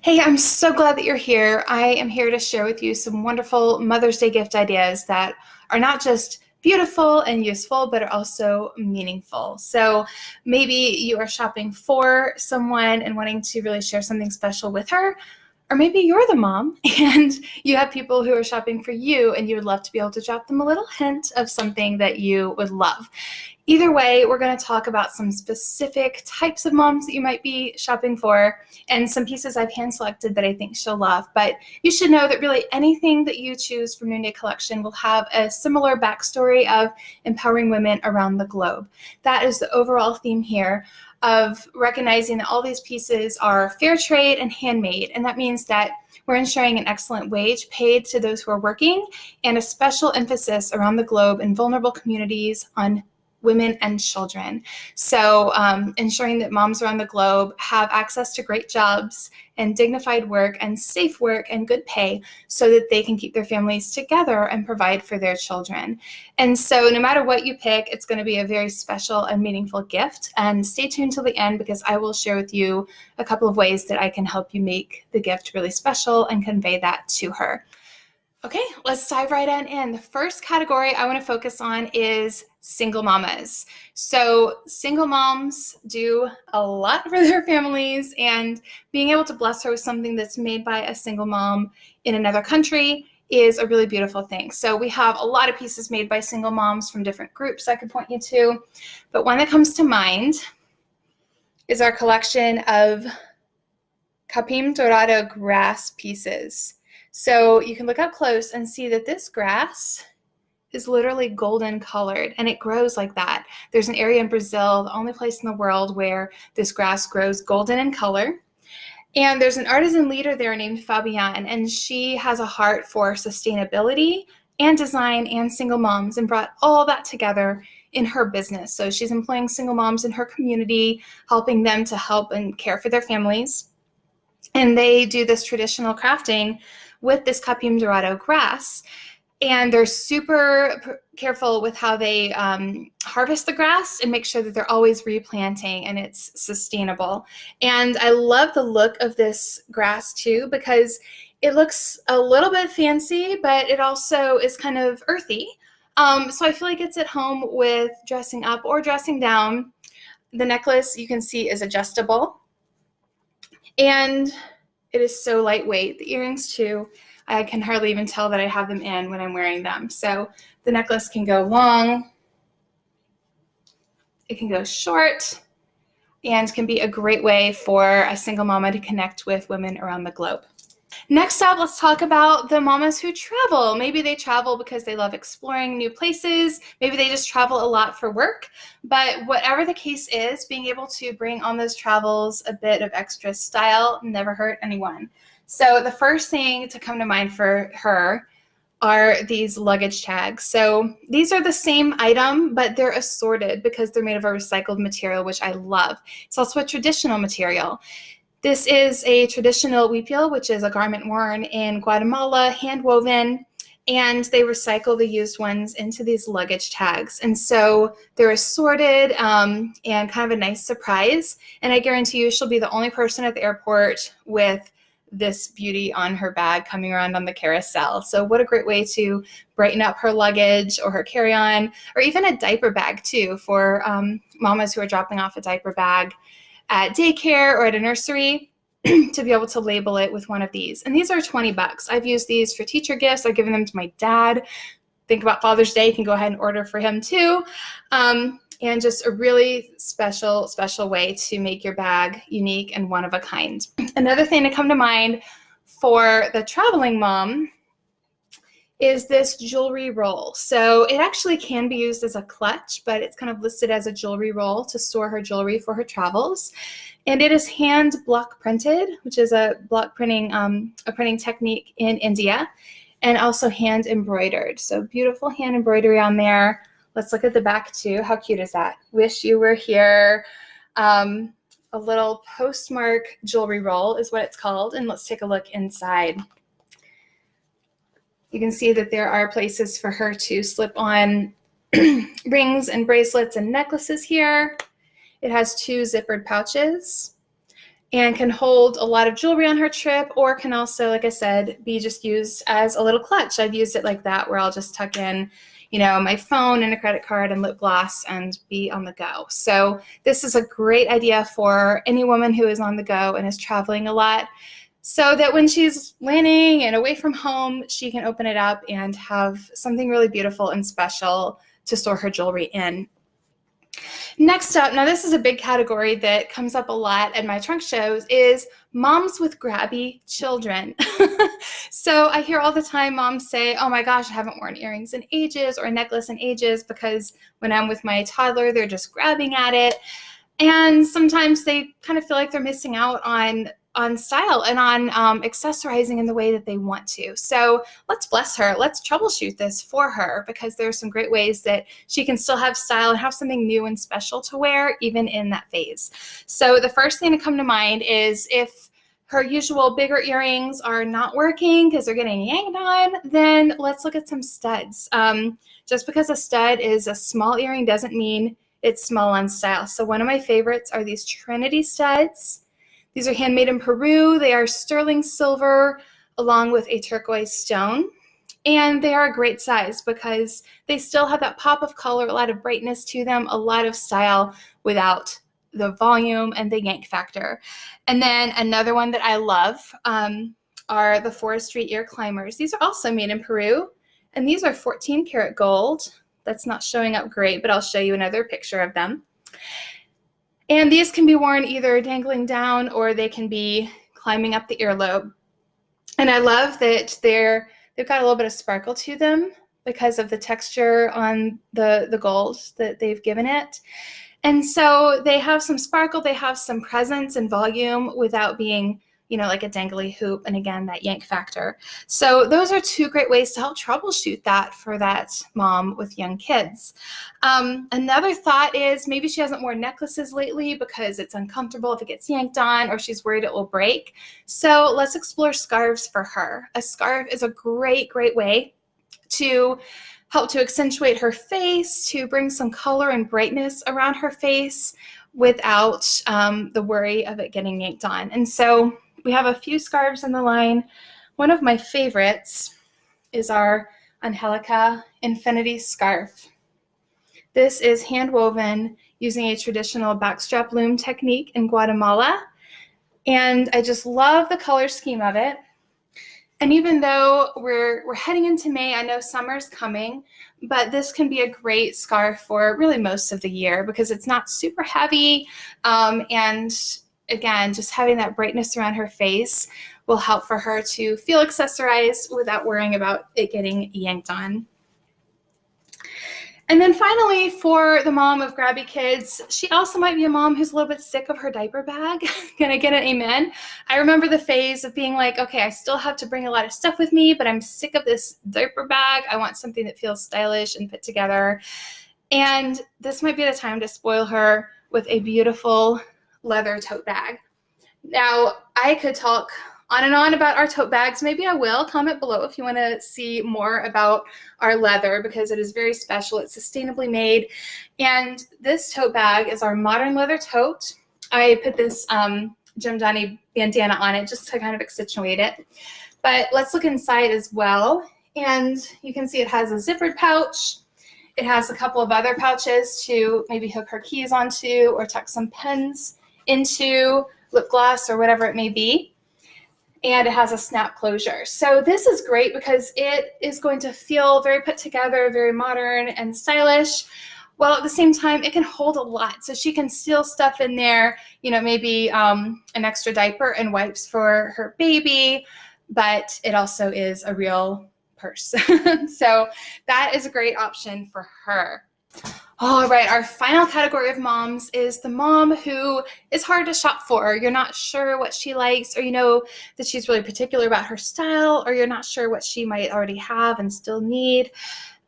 Hey, I'm so glad that you're here. I am here to share with you some wonderful Mother's Day gift ideas that are not just beautiful and useful, but are also meaningful. So maybe you are shopping for someone and wanting to really share something special with her. Or maybe you're the mom and you have people who are shopping for you and you would love to be able to drop them a little hint of something that you would love. Either way, we're going to talk about some specific types of moms that you might be shopping for and some pieces I've hand selected that I think she'll love. But you should know that really anything that you choose from Noonday Collection will have a similar backstory of empowering women around the globe. That is the overall theme here of recognizing that all these pieces are fair trade and handmade. And that means that we're ensuring an excellent wage paid to those who are working and a special emphasis around the globe in vulnerable communities on women and children. So ensuring that moms around the globe have access to great jobs and dignified work and safe work and good pay so that they can keep their families together and provide for their children. And so no matter what you pick, it's going to be a very special and meaningful gift. And stay tuned till the end because I will share with you a couple of ways that I can help you make the gift really special and convey that to her. Okay, let's dive right on in. The first category I want to focus on is single mamas. So single moms do a lot for their families, and being able to bless her with something that's made by a single mom in another country is a really beautiful thing. So we have a lot of pieces made by single moms from different groups I could point you to, but one that comes to mind is our collection of Capim Dorado grass pieces. So you can look up close and see that this grass is literally golden colored, and it grows like that. There's an area in Brazil, the only place in the world where this grass grows golden in color. And there's an artisan leader there named Fabienne, and she has a heart for sustainability and design and single moms and brought all that together in her business. So she's employing single moms in her community, helping them to help and care for their families. And they do this traditional crafting with this Capim Dorado grass. And they're super careful with how they harvest the grass and make sure that they're always replanting and it's sustainable. And I love the look of this grass too, because it looks a little bit fancy, but it also is kind of earthy. So I feel like it's at home with dressing up or dressing down. The necklace you can see is adjustable. And it is so lightweight. The earrings too, I can hardly even tell that I have them in when I'm wearing them. So the necklace can go long, it can go short, and can be a great way for a single mama to connect with women around the globe. Next up, let's talk about the mamas who travel. Maybe they travel because they love exploring new places. Maybe they just travel a lot for work. But whatever the case is, being able to bring on those travels a bit of extra style never hurt anyone. So the first thing to come to mind for her are these luggage tags. So these are the same item, but they're assorted because they're made of a recycled material, which I love. It's also a traditional material. This is a traditional huipil, which is a garment worn in Guatemala, hand woven, and they recycle the used ones into these luggage tags. And so they're assorted and kind of a nice surprise. And I guarantee you she'll be the only person at the airport with this beauty on her bag coming around on the carousel. So what a great way to brighten up her luggage or her carry-on, or even a diaper bag too for mamas who are dropping off a diaper bag at daycare or at a nursery to be able to label it with one of these. And these are $20. I've used these for teacher gifts. I've given them to my dad. Think about Father's Day, you can go ahead and order for him too. And just a really special way to make your bag unique and one of a kind. Another thing to come to mind for the traveling mom is this jewelry roll. So it actually can be used as a clutch, but it's kind of listed as a jewelry roll to store her jewelry for her travels. And it is hand block printed, which is a block printing, a printing technique in India, and also hand embroidered. So beautiful hand embroidery on there. Let's look at the back too. How cute is that? Wish you were here. A little postmark jewelry roll is what it's called. And let's take a look inside. You can see that there are places for her to slip on rings and bracelets and necklaces here. It has 2 zippered pouches. and can hold a lot of jewelry on her trip, or can also, like I said, be just used as a little clutch. I've used it like that, where I'll just tuck in, my phone and a credit card and lip gloss and be on the go. So this is a great idea for any woman who is on the go and is traveling a lot, so that when she's landing and away from home, she can open it up and have something really beautiful and special to store her jewelry in. Next up, now this is a big category that comes up a lot at my trunk shows, is moms with grabby children. So I hear all the time moms say, oh my gosh, I haven't worn earrings in ages or a necklace in ages because when I'm with my toddler, they're just grabbing at it. And sometimes they kind of feel like they're missing out on style and on accessorizing in the way that they want to. So let's bless her. Let's troubleshoot this for her, because there's some great ways that she can still have style and have something new and special to wear, even in that phase. So the first thing to come to mind is, if her usual bigger earrings are not working because they're getting yanked on, then let's look at some studs. Just because a stud is a small earring doesn't mean it's small on style. So one of my favorites are these Trinity studs. These are handmade in Peru. They are sterling silver along with a turquoise stone. And they are a great size because they still have that pop of color, a lot of brightness to them, a lot of style without the volume and the yank factor. And then another one that I love are the forestry ear climbers. These are also made in Peru, and these are 14 karat gold. That's not showing up great, but I'll show you another picture of them. And these can be worn either dangling down, or they can be climbing up the earlobe. And I love that they've got a little bit of sparkle to them because of the texture on the gold that they've given it. And so they have some sparkle, they have some presence and volume without being, like a dangly hoop, and again, that yank factor. So those are two great ways to help troubleshoot that for that mom with young kids. Another thought is, maybe she hasn't worn necklaces lately because it's uncomfortable if it gets yanked on, or she's worried it will break. So let's explore scarves for her. A scarf is a great, great way to help to accentuate her face, to bring some color and brightness around her face without the worry of it getting yanked on. And so we have a few scarves in the line. One of my favorites is our Angelica Infinity scarf. This is hand woven using a traditional backstrap loom technique in Guatemala. And I just love the color scheme of it. And even though we're heading into May, I know summer's coming, but this can be a great scarf for really most of the year because it's not super heavy. And again, just having that brightness around her face will help for her to feel accessorized without worrying about it getting yanked on. And then finally, for the mom of grabby kids, she also might be a mom who's a little bit sick of her diaper bag. Can I get an amen? I remember the phase of being like, okay, I still have to bring a lot of stuff with me, but I'm sick of this diaper bag. I want something that feels stylish and put together. And this might be the time to spoil her with a beautiful leather tote bag. Now, I could talk on and on about our tote bags. Maybe I will. Comment below if you want to see more about our leather, because it is very special. It's sustainably made. And this tote bag is our modern leather tote. I put this Jimdani bandana on it just to kind of accentuate it. But let's look inside as well. And you can see it has a zippered pouch. It has a couple of other pouches to maybe hook her keys onto or tuck some pens into, lip gloss or whatever it may be. And it has a snap closure. So this is great because it is going to feel very put together, very modern and stylish, while at the same time it can hold a lot. So she can steal stuff in there, maybe an extra diaper and wipes for her baby, but it also is a real purse. So that is a great option for her. All right, our final category of moms is the mom who is hard to shop for. You're not sure what she likes, or you know that she's really particular about her style, or you're not sure what she might already have and still need.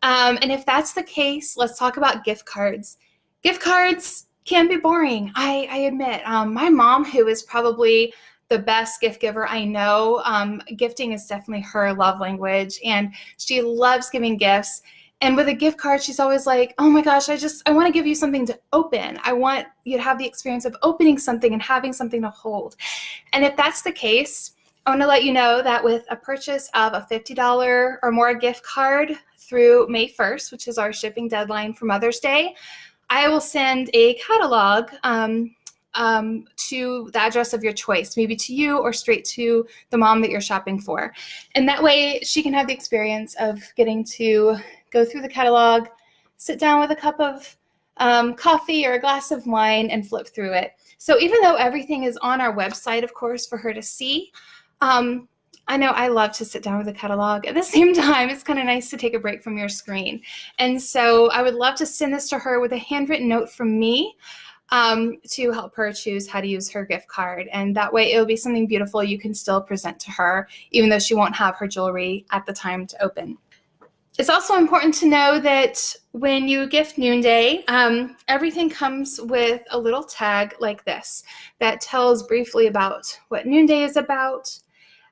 And if that's the case, let's talk about gift cards. Gift cards can be boring, I admit. My mom, who is probably the best gift giver I know, gifting is definitely her love language, and she loves giving gifts. And with a gift card, she's always like, oh my gosh, I want to give you something to open. I want you to have the experience of opening something and having something to hold. And if that's the case, I want to let you know that with a purchase of a $50 or more gift card through May 1st, which is our shipping deadline for Mother's Day, I will send a catalog to the address of your choice, maybe to you or straight to the mom that you're shopping for. And that way she can have the experience of getting to go through the catalog, sit down with a cup of coffee or a glass of wine and flip through it. So even though everything is on our website, of course, for her to see, I know I love to sit down with a catalog. At the same time, it's kind of nice to take a break from your screen. And so I would love to send this to her with a handwritten note from me to help her choose how to use her gift card. And that way it'll be something beautiful you can still present to her, even though she won't have her jewelry at the time to open. It's also important to know that when you gift Noonday, everything comes with a little tag like this that tells briefly about what Noonday is about,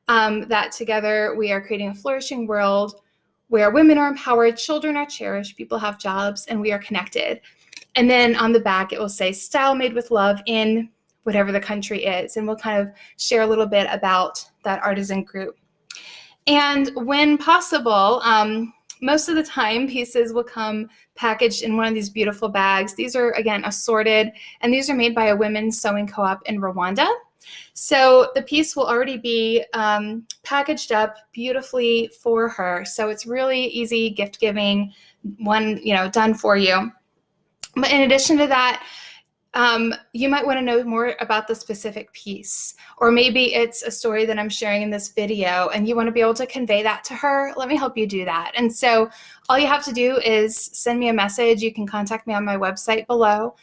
that together we are creating a flourishing world where women are empowered, children are cherished, people have jobs, and we are connected. And then on the back, it will say style made with love in whatever the country is. And we'll kind of share a little bit about that artisan group. And when possible, most of the time pieces will come packaged in one of these beautiful bags. These are, again, assorted, and these are made by a women's sewing co-op in Rwanda. So the piece will already be packaged up beautifully for her. So it's really easy gift giving, done for you. But in addition to that, you might want to know more about the specific piece, or maybe it's a story that I'm sharing in this video and you want to be able to convey that to her. Let me help you do that. And so all you have to do is send me a message. You can contact me on my website below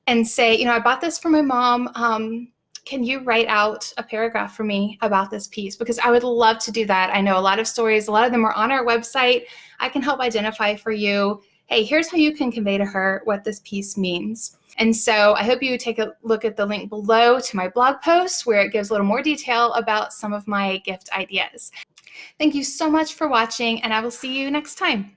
and say, I bought this for my mom. Can you write out a paragraph for me about this piece? Because I would love to do that. I know a lot of stories, a lot of them are on our website. I can help identify for you, hey, here's how you can convey to her what this piece means. And so I hope you take a look at the link below to my blog post where it gives a little more detail about some of my gift ideas. Thank you so much for watching, and I will see you next time.